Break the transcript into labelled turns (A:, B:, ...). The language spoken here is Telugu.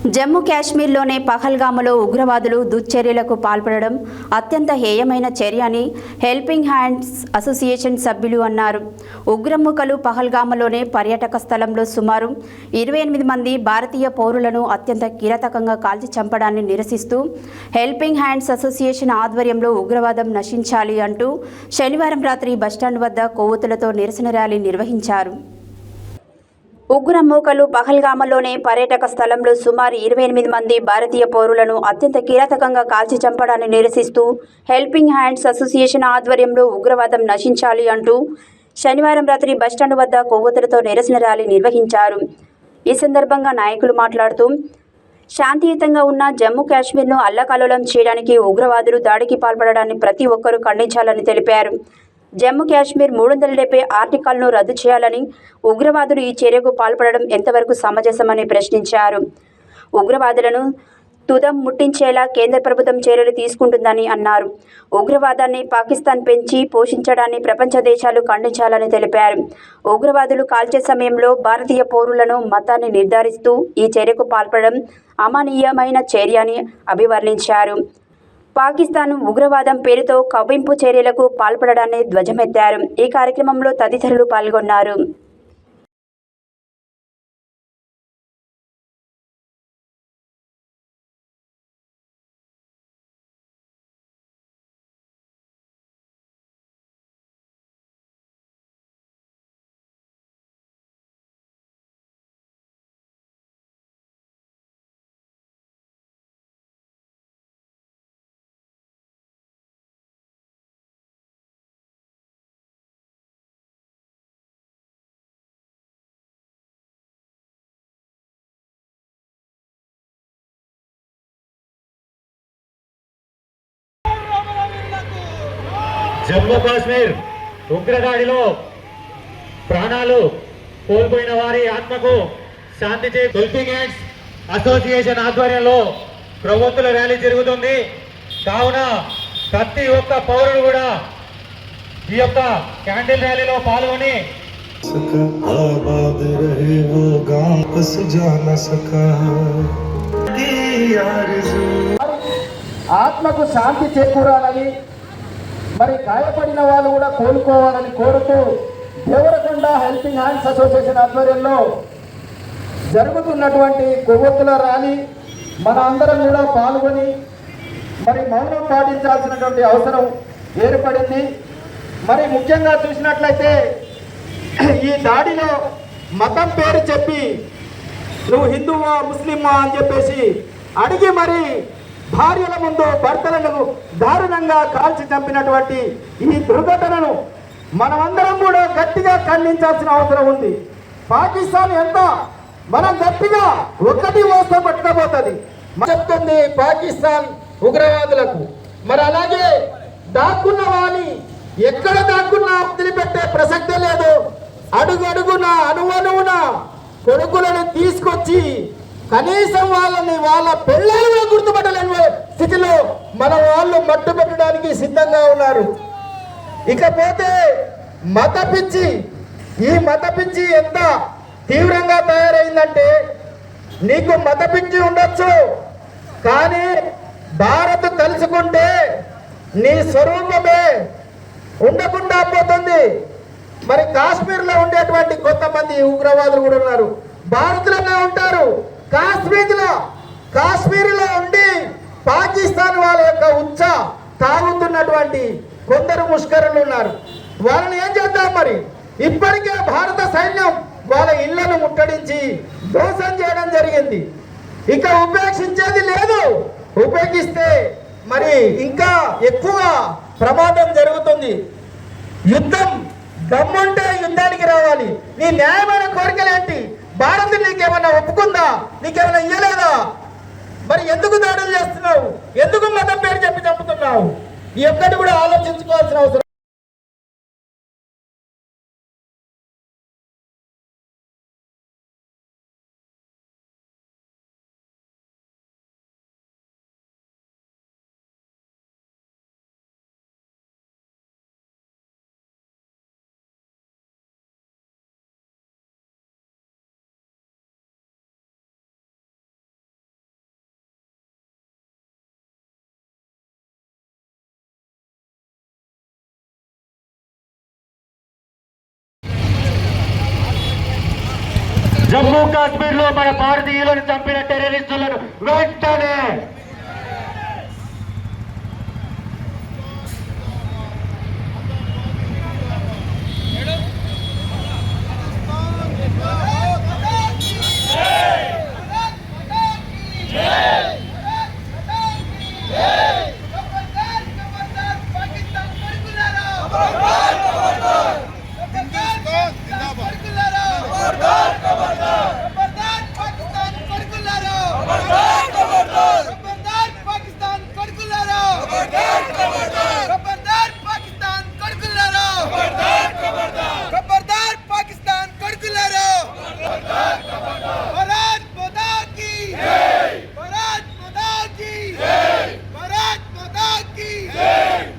A: జమ్మూ కాశ్మీర్లోని పహల్గాములో ఉగ్రవాదులు దుశ్చర్యలకు పాల్పడడం అత్యంత హేయమైన చర్య అని హెల్పింగ్ హ్యాండ్స్ అసోసియేషన్ సభ్యులు అన్నారు. ఉగ్రముఖలు పహల్గాములోని పర్యాటక స్థలంలో సుమారు 28 మంది భారతీయ పౌరులను అత్యంత కిరాతకంగా కాల్చి చంపడాన్ని నిరసిస్తూ హెల్పింగ్ హ్యాండ్స్ అసోసియేషన్ ఆధ్వర్యంలో ఉగ్రవాదం నశించాలి అంటూ శనివారం రాత్రి బస్టాండ్ వద్ద కొవ్వొత్తులతో నిరసన ర్యాలీ నిర్వహించారు. ఉగ్రమూకలు పహల్గామలోని పర్యాటక స్థలంలో సుమారు 28 మంది భారతీయ పౌరులను అత్యంత కిరాతకంగా కాల్చి చంపడాన్ని నిరసిస్తూ హెల్పింగ్ హ్యాండ్స్ అసోసియేషన్ ఆధ్వర్యంలో ఉగ్రవాదం నశించాలి అంటూ శనివారం రాత్రి బస్టాండ్ వద్ద కొవ్వొత్తులతో నిరసన ర్యాలీ నిర్వహించారు. ఈ సందర్భంగా నాయకులు మాట్లాడుతూ శాంతియుతంగా ఉన్న జమ్మూ కాశ్మీర్ను అల్లకల్లోలం చేయడానికి ఉగ్రవాదులు దాడికి పాల్పడడాన్ని ప్రతి ఒక్కరూ ఖండించాలని తెలిపారు. జమ్మూ కాశ్మీర్ 370 ఆర్టికల్ను రద్దు చేయాలని ఉగ్రవాదులు ఈ చర్యకు పాల్పడడం ఎంతవరకు సమంజసమని ప్రశ్నించారు. ఉగ్రవాదులను తుదం ముట్టించేలా కేంద్ర ప్రభుత్వం చర్యలు తీసుకుంటుందని అన్నారు. ఉగ్రవాదాన్ని పాకిస్తాన్ పెంచి పోషించడాన్ని ప్రపంచ దేశాలు ఖండించాలని తెలిపారు. ఉగ్రవాదులు కాల్చే సమయంలో భారతీయ పౌరులను మతాన్ని నిర్ధారిస్తూ ఈ చర్యకు పాల్పడడం అమానవీయమైన చర్య అని అభివర్ణించారు. పాకిస్తాన్ ఉగ్రవాదం పేరుతో కవ్వింపు చర్యలకు పాల్పడడాన్ని ధ్వజమెత్తారు. ఈ కార్యక్రమంలో తదితరులు పాల్గొన్నారు.
B: జమ్మూ కాశ్మీర్ ఉగ్రదాడిలో ప్రాణాలు కోల్పోయిన వారి ఆత్మకు శాంతి చే హెల్పింగ్ హ్యాండ్స్ అసోసియేషన్ ఆధ్వర్యంలో ప్రభుత్వ ర్యాలీ జరుగుతుంది. కావున ప్రతి ఒక్క పౌరుడు కూడా ఈ యొక్క క్యాండిల్ ర్యాలీలో పాల్గొని
C: ఆత్మకు శాంతి చేకూరాలని, మరి గాయపడిన వాళ్ళు కూడా కోలుకోవాలని కోరుతూ దేవరకొండ హెల్పింగ్ హ్యాండ్స్ అసోసియేషన్ ఆధ్వర్యంలో జరుగుతున్నటువంటి కొవ్వొత్తుల ర్యాలీ మన అందరం కూడా పాల్గొని మరి మౌనం పాటించాల్సినటువంటి అవసరం ఏర్పడింది. మరి ముఖ్యంగా చూసినట్లయితే ఈ దాడిలో మతం పేరు చెప్పి నువ్వు హిందువా ముస్లిమా అని చెప్పేసి అడిగి మరి భార్యల ముందు భర్తలను దారుణంగా కాల్చి చంపినటువంటి ఈ దుర్ఘటనను మనమందరం కూడా గట్టిగా ఖండించాల్సిన అవసరం ఉంది. పాకిస్తాన్ ఎంత మనం గట్టిగా ఒకటి వస్తే పట్టుకపోతుంది చెప్తుంది పాకిస్తాన్ ఉగ్రవాదులకు. మరి అలాగే దాక్కున్న వాణి ఎక్కడ దాక్కున్నా వదిలిపెట్టే ప్రసక్తే లేదు. అడుగడుగున అణువణువున కొడుకులను తీసుకొచ్చి కనీసం వాళ్ళ పిల్లలను గుర్తుపట్టలేని స్థితిలో మన వాళ్ళు మట్టు పెట్టడానికి సిద్ధంగా ఉన్నారు. ఇకపోతే ఈ మత పిచ్చి ఎంత తీవ్రంగా తయారైందంటే, నీకు మత పిచ్చి ఉండొచ్చు కానీ భారత్ తలుచుకుంటే నీ స్వరూపమే ఉండకుండా పోతుంది. మరి కాశ్మీర్లో ఉండేటువంటి కొంతమంది ఉగ్రవాదులు కూడా ఉన్నారు, భారత్లోనే ఉంటారు. కాశ్మీర్లో ఉండి పాకిస్తాన్ వాళ్ళ యొక్క ఉచ్చ తాగుతున్నటువంటి కొందరు ముష్కరులు ఉన్నారు. వాళ్ళని ఏం చేద్దాం? మరి ఇప్పటికే భారత సైన్యం వాళ్ళ ఇళ్లను ముట్టడించి ధ్వంసం చేయడం జరిగింది. ఇక ఉపేక్షించేది లేదు. ఉపేక్షిస్తే మరి ఇంకా ఎక్కువ ప్రమాదం జరుగుతుంది. యుద్ధం దమ్ముంటే యుద్ధానికి రావాలి. నీ న్యాయమైన కోరికలేంటి? భారత్ నీకేమన్నా ఒప్పుకుందా? నీకేమన్నా ఇయ్యలేదా? మరి ఎందుకు దాడులు చేస్తున్నావు? ఎందుకు మతం పేరు చెప్పి చంపుతున్నావు? ఈ ఒక్కటి కూడా ఆలోచించుకోవాల్సిన అవసరం.
B: జమ్మూ కాశ్మీర్ లో మన భారతీయులను చంపిన టెర్రరిస్టులను వెంటనే